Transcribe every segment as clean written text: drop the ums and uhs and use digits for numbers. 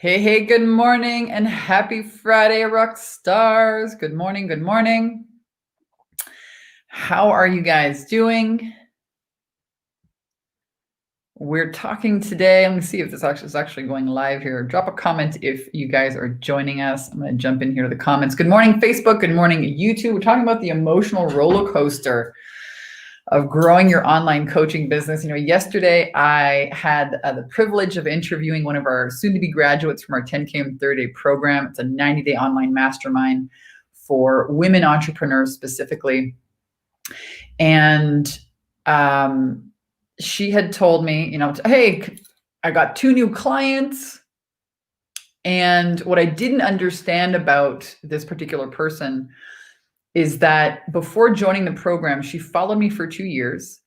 Hey, good morning and happy Friday, rock stars. Good morning, good morning. How are you guys doing? We're talking today. Let me see if this is actually going live here. Drop a comment if you guys are joining us. I'm going to jump in here to the comments. Good morning, Facebook. Good morning, YouTube. We're talking about the emotional roller coaster of growing your online coaching business. Yesterday I had the privilege of interviewing one of our soon-to-be graduates from our 10K and 30-day program. It's a 90-day online mastermind for women entrepreneurs specifically. And she had told me, hey, I got 2 new clients. And what I didn't understand about this particular person is that before joining the program, she followed me for 2 years.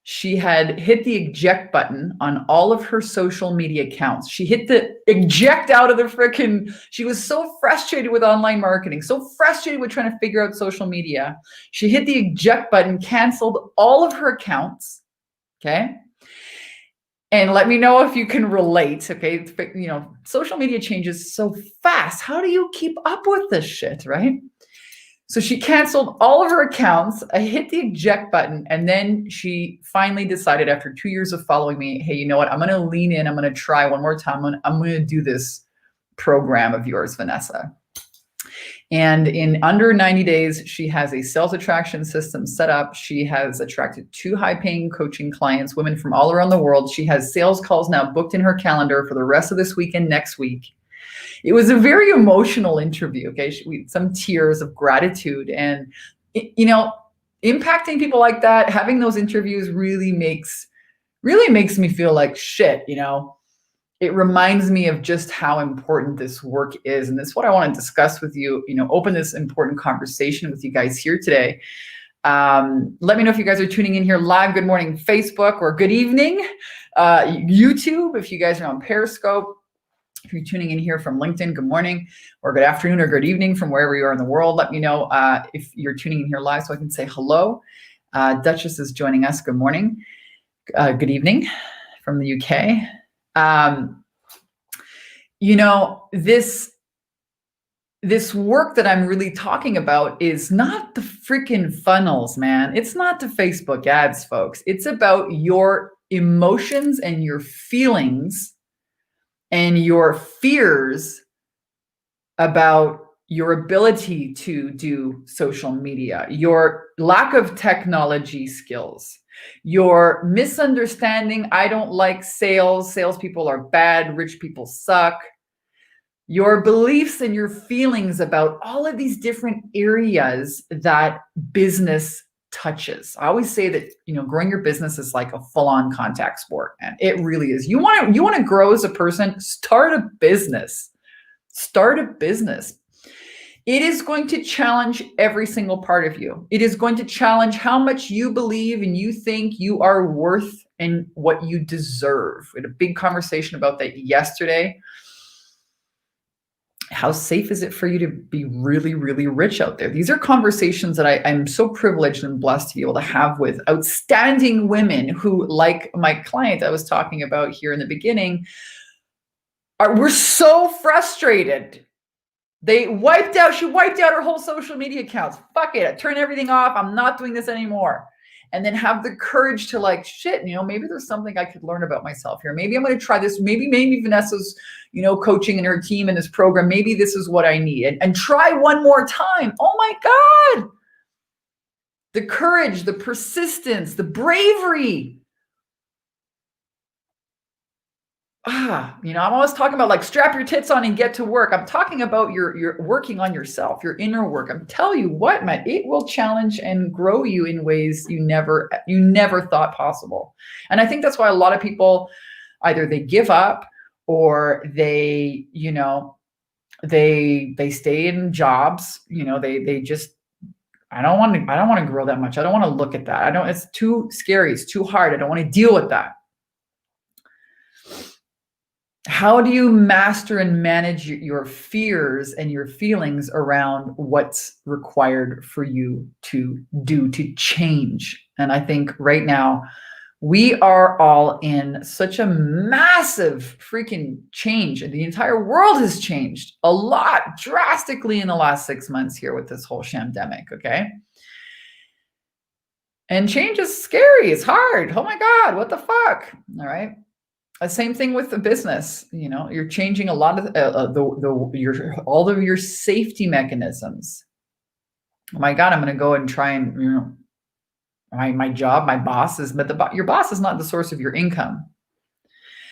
She had hit the eject button on all of her social media accounts. She hit the eject out of the frickin', she was so frustrated with online marketing, so frustrated with trying to figure out social media. She hit the eject button, canceled all of her accounts, okay? And let me know if you can relate, okay? Social media changes so fast. How do you keep up with this shit, right? So she canceled all of her accounts. I hit the eject button. And then she finally decided after 2 years of following me, hey, you know what? I'm going to lean in. I'm going to try one more time. I'm going to do this program of yours, Vanessa. And in under 90 days, she has a sales attraction system set up. She has attracted 2 high-paying coaching clients, women from all around the world. She has sales calls now booked in her calendar for the rest of this week and next week. It was a very emotional interview, okay? Some tears of gratitude, and impacting people like that, having those interviews really makes me feel like shit, It reminds me of just how important this work is, and that's what I want to discuss with you, open this important conversation with you guys here today. Let me know if you guys are tuning in here live. Good morning, Facebook, or good evening, YouTube, if you guys are on Periscope. If you're tuning in here from LinkedIn, good morning, or good afternoon, or good evening from wherever you are in the world. Let me know if you're tuning in here live so I can say hello. Duchess is joining us. Good morning. Good evening from the UK. This work that I'm really talking about is not the freaking funnels, man. It's not the Facebook ads, folks. It's about your emotions and your feelings and your fears about your ability to do social media, your lack of technology skills, your misunderstanding, I don't like sales, salespeople are bad, rich people suck, your beliefs and your feelings about all of these different areas that business touches. I always say that, growing your business is like a full-on contact sport, and it really is. You want to grow as a person, start a business. Start a business. It is going to challenge every single part of you. It is going to challenge how much you believe and you think you are worth and what you deserve. We had a big conversation about that yesterday. How safe is it for you to be really, really rich out there? These are conversations that I'm so privileged and blessed to be able to have with outstanding women who, like my client I was talking about here in the beginning, we're so frustrated. She wiped out her whole social media accounts. Fuck it, I turn everything off. I'm not doing this anymore. And then have the courage to shit, maybe there's something I could learn about myself here. Maybe I'm going to try this. Maybe Vanessa's, coaching and her team in this program. Maybe this is what I need. And try one more time. Oh my God. The courage, the persistence, the bravery. I'm always talking about strap your tits on and get to work. I'm talking about you're working on yourself, your inner work. I'm telling you what, man, it will challenge and grow you in ways you never thought possible. And I think that's why a lot of people either they give up or they stay in jobs. They just I don't want to grow that much. I don't want to look at that. It's too scary. It's too hard. I don't want to deal with that. How do you master and manage your fears and your feelings around what's required for you to do to change? And I think right now We are all in such a massive freaking change. The entire world has changed a lot, drastically in the last 6 months here with this whole shamdemic, okay? And change is scary. It's hard. Oh my God, what the fuck? All right. Same thing with the business. You know, you're changing a lot of all of your safety mechanisms. Oh my God, I'm going to go and try and, you know, my job, my boss is, but your boss is not the source of your income.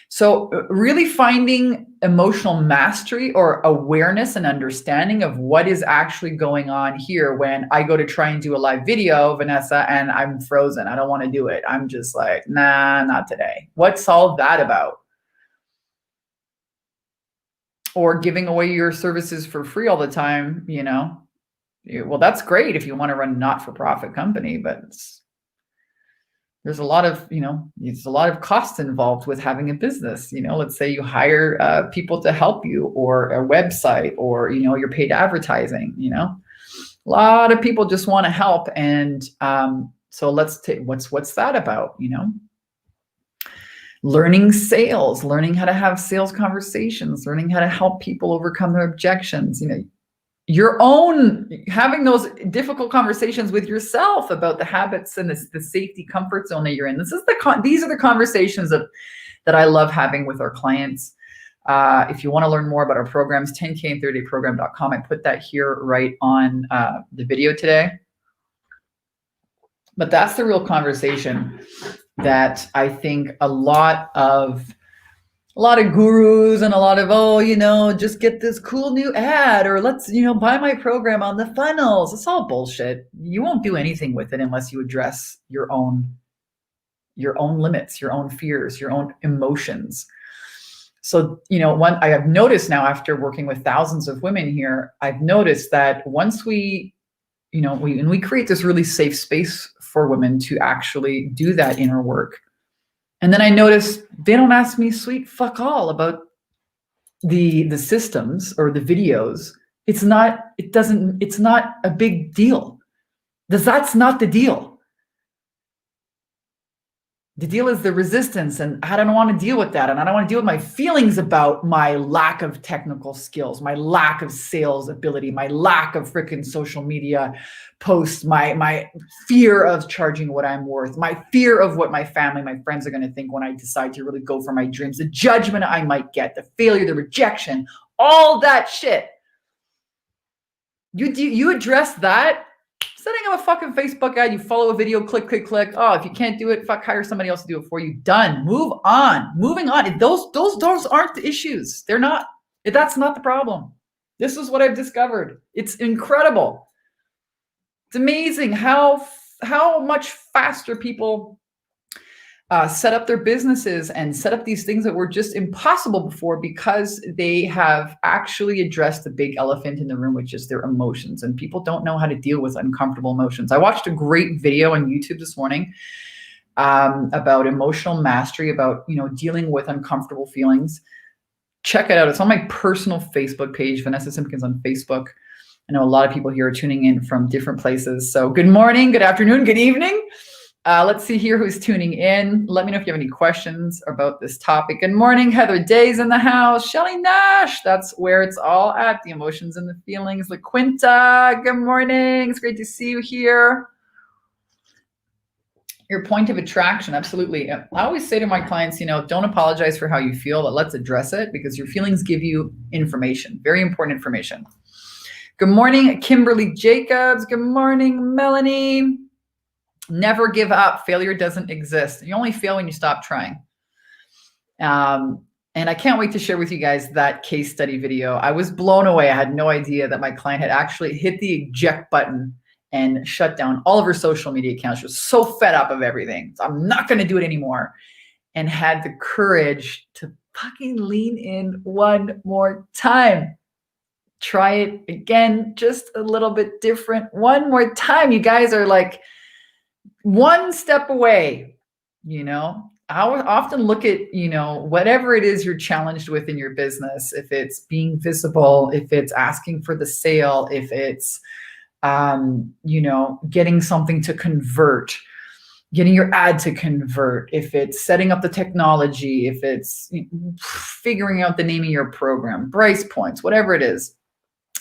So really finding emotional mastery or awareness and understanding of what is actually going on here when I go to try and do a live video, Vanessa, and I'm frozen. I don't want to do it. I'm just like, nah, not today. What's all that about? Or giving away your services for free all the time, you know? Well, that's great if you want to run a not-for-profit company, but there's a lot of, you know, there's a lot of costs involved with having a business. You know, let's say you hire people to help you, or a website, or, you know, your paid advertising. You know, a lot of people just want to help, and so let's take what's that about? You know, learning sales, learning how to have sales conversations, learning how to help people overcome their objections. You know, your own, having those difficult conversations with yourself about the habits and the safety comfort zone that you're in. These are the conversations that I love having with our clients. If you want to learn more about our programs, 10K and 30dayprogram.com. I put that here right on the video today. But that's the real conversation that I think a lot of gurus and a lot of, oh, you know, just get this cool new ad, or let's, you know, buy my program on the funnels. It's all bullshit. You won't do anything with it unless you address your own limits, your own fears, your own emotions. So, you know, I have noticed now, after working with thousands of women here, I've noticed that once we create this really safe space for women to actually do that inner work. And then I noticed they don't ask me sweet fuck all about the systems or the videos. It's not a big deal. That's not the deal. The deal is the resistance, and I don't want to deal with that. And I don't want to deal with my feelings about my lack of technical skills, my lack of sales ability, my lack of freaking social media posts, my fear of charging what I'm worth, my fear of what my family, my friends are going to think when I decide to really go for my dreams, the judgment I might get, the failure, the rejection, all that shit. You address that. Setting up a fucking Facebook ad, you follow a video, click, click, click. Oh, if you can't do it, fuck, hire somebody else to do it for you. Done. Move on. Moving on. Those aren't the issues. They're not. That's not the problem. This is what I've discovered. It's incredible. It's amazing how much faster people set up their businesses and set up these things that were just impossible before, because they have actually addressed the big elephant in the room, which is their emotions. And people don't know how to deal with uncomfortable emotions. I watched a great video on YouTube this morning about emotional mastery, about, you know, dealing with uncomfortable feelings. Check it out. It's on my personal Facebook page, Vanessa Simpkins on Facebook. I know a lot of people here are tuning in from different places. So good morning, good afternoon, good evening. Let's see here who's tuning in. Let me know if you have any questions about this topic. Good morning, Heather Day's in the house. Shelly Nash, that's where it's all at, the emotions and the feelings. La Quinta, good morning. It's great to see you here. Your point of attraction, absolutely. I always say to my clients, you know, don't apologize for how you feel, but let's address it, because your feelings give you information, very important information. Good morning, Kimberly Jacobs. Good morning, Melanie. Never give up. Failure doesn't exist. You only fail when you stop trying. And I can't wait to share with you guys that case study video. I was blown away. I had no idea that my client had actually hit the eject button and shut down all of her social media accounts. She was so fed up of everything. So I'm not going to do it anymore. And had the courage to fucking lean in one more time. Try it again, just a little bit different. One more time. You guys are like one step away. You know, I would often look at, you know, whatever it is you're challenged with in your business, if it's being visible, if it's asking for the sale, if it's, you know, getting something to convert, getting your ad to convert, if it's setting up the technology, if it's figuring out the name of your program, price points, whatever it is.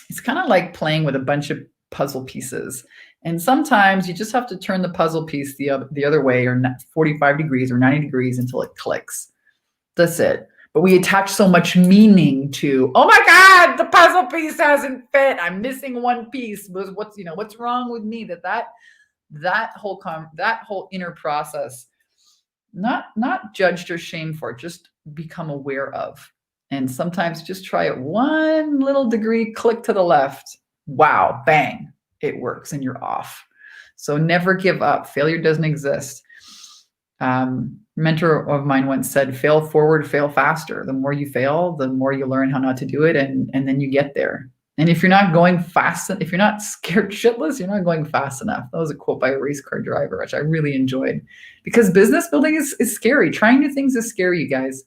It's kind of like playing with a bunch of puzzle pieces. And sometimes you just have to turn the puzzle piece the other way, or 45 degrees or 90 degrees, until it clicks. That's it. But we attach so much meaning to, oh my God, the puzzle piece hasn't fit. I'm missing one piece. What's wrong with me? That whole inner process, not judged or shamed for, just become aware of. And sometimes just try it one little degree, click to the left. Wow, bang, it works and you're off. So never give up. Failure doesn't exist. Mentor of mine once said, fail forward, fail faster. The more you fail, the more you learn how not to do it. And then you get there. And if you're not going fast, if you're not scared shitless, you're not going fast enough. That was a quote by a race car driver, which I really enjoyed, because business building is scary. Trying new things is scary, you guys.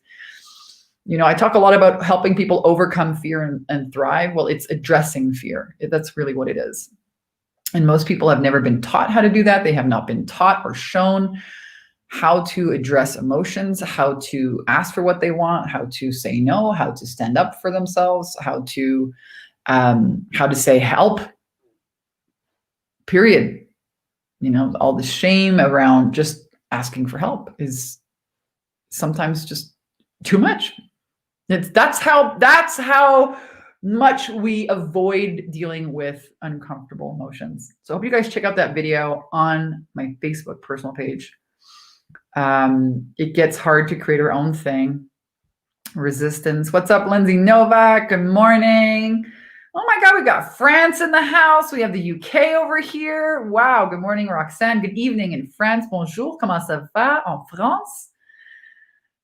I talk a lot about helping people overcome fear and thrive. Well, it's addressing fear. That's really what it is. And most people have never been taught how to do that. They have not been taught or shown how to address emotions, how to ask for what they want, how to say no, how to stand up for themselves, how to say help, period. All the shame around just asking for help is sometimes just too much. That's how much we avoid dealing with uncomfortable emotions. So I hope you guys check out that video on my Facebook personal page. It gets hard to create our own thing. Resistance. What's up, Lindsay Novak? Good morning. Oh my God, we got France in the house. We have the UK over here. Wow. Good morning, Roxanne. Good evening in France. Bonjour. Comment ça va en France?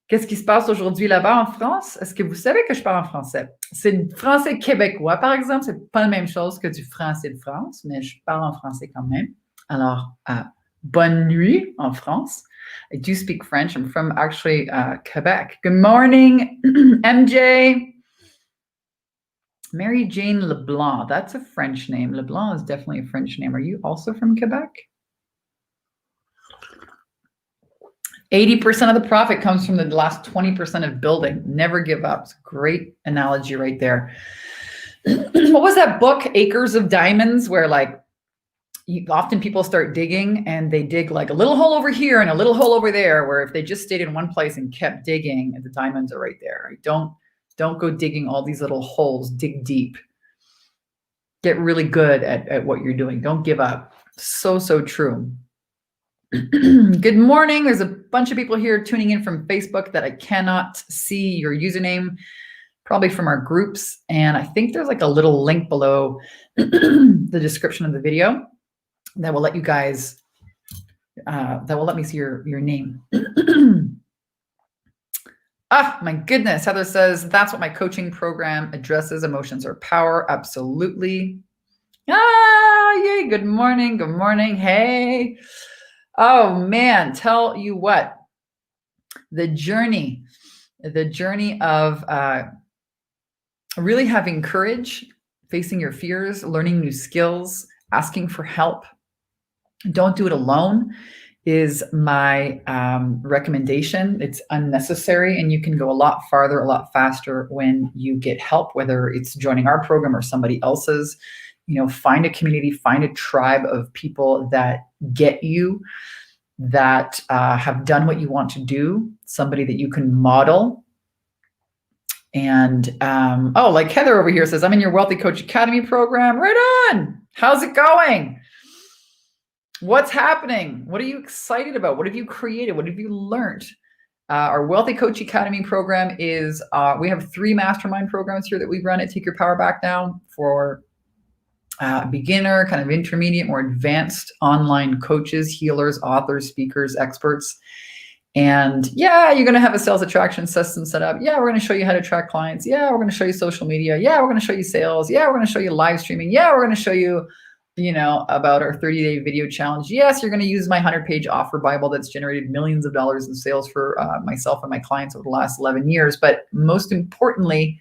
Qu'est-ce qui se passe aujourd'hui là-bas en France? Est-ce que vous savez que je parle en français? C'est le français québécois, par exemple. C'est pas la même chose que du français de France, mais je parle en français quand même. Alors, bonne nuit en France. I do speak French. I'm from actually Quebec. Good morning, MJ. Mary Jane LeBlanc. That's a French name. LeBlanc is definitely a French name. Are you also from Quebec? 80% of the profit comes from the last 20% of building. Never give up. It's a great analogy right there. What was that book, Acres of Diamonds, where often people start digging and they dig like a little hole over here and a little hole over there, where if they just stayed in one place and kept digging, the diamonds are right there. Right? Don't go digging all these little holes. Dig deep. Get really good at what you're doing. Don't give up. So true. Good morning. There's a bunch of people here tuning in from Facebook that I cannot see your username, probably from our groups. And I think there's like a little link below the description of the video that will let you guys, that will let me see your name. My goodness. Heather says, that's what my coaching program addresses. Emotions are power. Absolutely. Yay. Good morning. Good morning. Hey. Oh man, tell you what, the journey of really having courage, facing your fears, learning new skills, asking for help. Don't do it alone is my recommendation. It's unnecessary, and you can go a lot farther, a lot faster when you get help, whether it's joining our program or somebody else's. Find a community, find a tribe of people that get you, that have done what you want to do, somebody that you can model. And like Heather over here says, I'm in your Wealthy Coach Academy program. Right on. How's it going? What's happening? What are you excited about? What have you created? What have you learned? Our Wealthy Coach Academy program is, we have 3 mastermind programs here that we run at Take Your Power Back Now for beginner, kind of intermediate, more advanced online coaches, healers, authors, speakers, experts. And yeah, you're going to have a sales attraction system set up. Yeah, we're going to show you how to attract clients. Yeah, we're going to show you social media. Yeah, we're going to show you sales. Yeah, we're going to show you live streaming. Yeah, we're going to show you, about our 30-day video challenge. Yes, you're going to use my 100-page offer Bible that's generated millions of dollars in sales for myself and my clients over the last 11 years. But most importantly,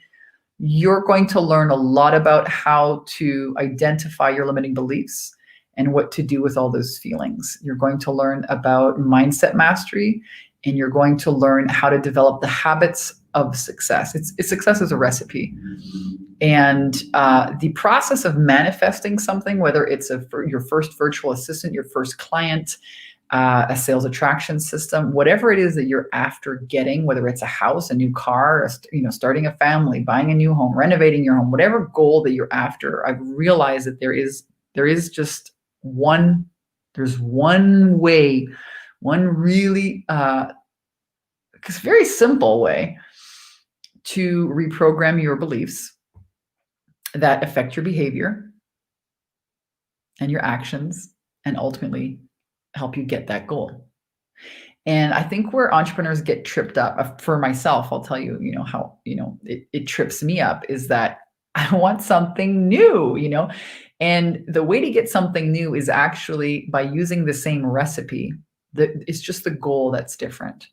you're going to learn a lot about how to identify your limiting beliefs and what to do with all those feelings. You're going to learn about mindset mastery, and you're going to learn how to develop the habits of success. Success is a recipe. And the process of manifesting something, whether it's your first virtual assistant, your first client, a sales attraction system, whatever it is that you're after getting, whether it's a house, a new car, starting a family, buying a new home, renovating your home, whatever goal that you're after, I've realized that there is just there's one way, one really very simple way to reprogram your beliefs that affect your behavior and your actions, and ultimately help you get that goal. And I think where entrepreneurs get tripped up, for myself, I'll tell you, how, it trips me up, is that I want something new, and the way to get something new is actually by using the same recipe. It's just the goal that's different.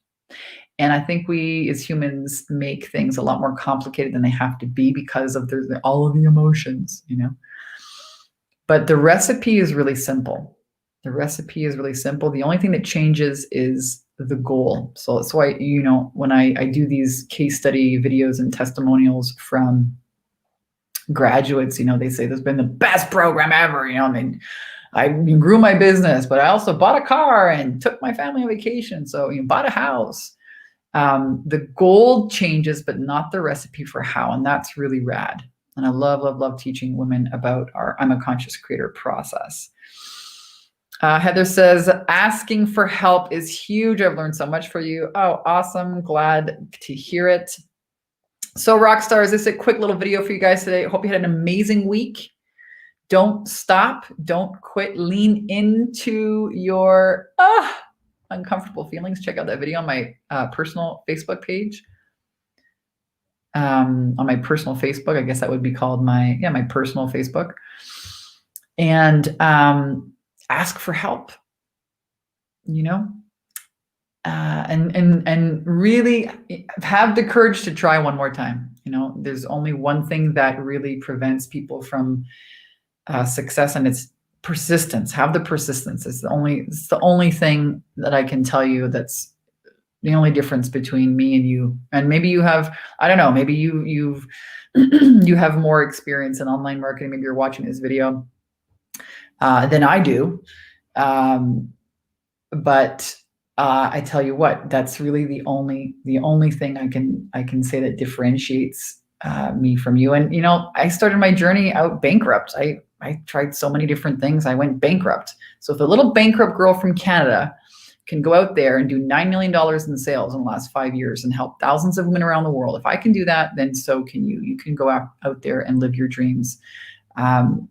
And I think we as humans make things a lot more complicated than they have to be because of all of the emotions, But the recipe is really simple. The recipe is really simple. The only thing that changes is the goal. So that's why, when I do these case study videos and testimonials from graduates, they say this has been the best program ever. I grew my business, but I also bought a car and took my family on vacation. So bought a house. The goal changes, but not the recipe for how. And that's really rad. And I love, love, love teaching women about our I'm a Conscious Creator process. Heather says, asking for help is huge. I've learned so much for you. Oh, awesome. Glad to hear it. So rock stars, this is a quick little video for you guys today. Hope you had an amazing week. Don't stop. Don't quit. Lean into your uncomfortable feelings. Check out that video on my personal Facebook page. On my personal Facebook, I guess that would be called my personal Facebook. And ask for help, and really have the courage to try one more time. There's only one thing that really prevents people from success, and it's persistence. Have the persistence. It's the only thing that I can tell you that's the only difference between me and you. And maybe you have, I don't know, maybe you've you have more experience in online marketing. Maybe you're watching this video than I do. But I tell you what, that's really the only thing I can say that differentiates me from you. And I started my journey out bankrupt. I tried so many different things. I went bankrupt. So if a little bankrupt girl from Canada can go out there and do $9 million in sales in the last 5 years and help thousands of women around the world, if I can do that, then so can you. You can go out there and live your dreams. And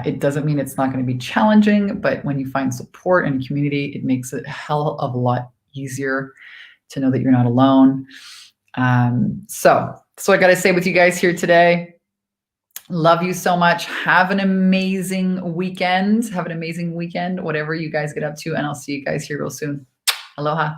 it doesn't mean it's not going to be challenging, but when you find support and community, it makes it a hell of a lot easier to know that you're not alone. So I got to say with you guys here today, love you so much. Have an amazing weekend. Whatever you guys get up to, and I'll see you guys here real soon. Aloha.